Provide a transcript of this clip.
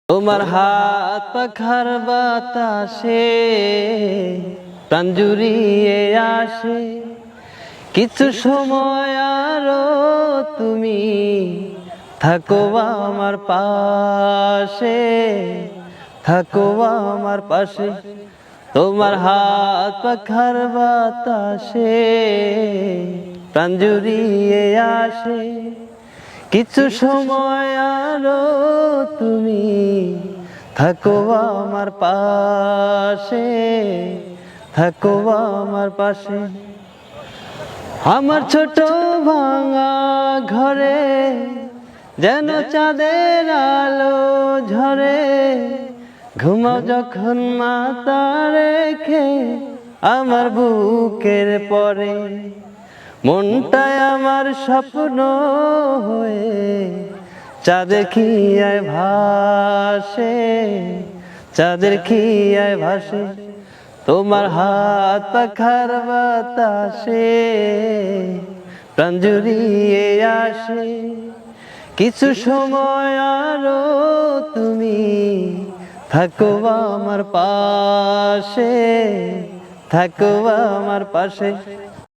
তোমার হাত পাখার বাতাসে প্রাণ জুড়িয়ে আসে, কিছু সময় আরো তুমি থাকো আমার পাশে, থাকো আমার পাশে। তোমার হাত পাখার বাতাসে প্রাণ জুড়িয়ে আসে, কিছু সময় আরো তুমি থাকো আমার পাশে, থাকো আমার পাশে। আমার ছোট ভাঙা ঘরে যেন চাঁদের আলো ঝরে, ঘুমাও যখন মাথা রেখে আমার বুকের পরে, মনটায় আমার স্বপ্ন হয়ে চাঁদের খিয়ায় ভাসে, চাঁদের খিয়ায় ভাসে। তোমার হাত পাখার বাতাসে প্রাণ জুড়িয়ে আসে, কিছু সময় আরো তুমি থাকো আমার পাশে, থাকো আমার পাশে।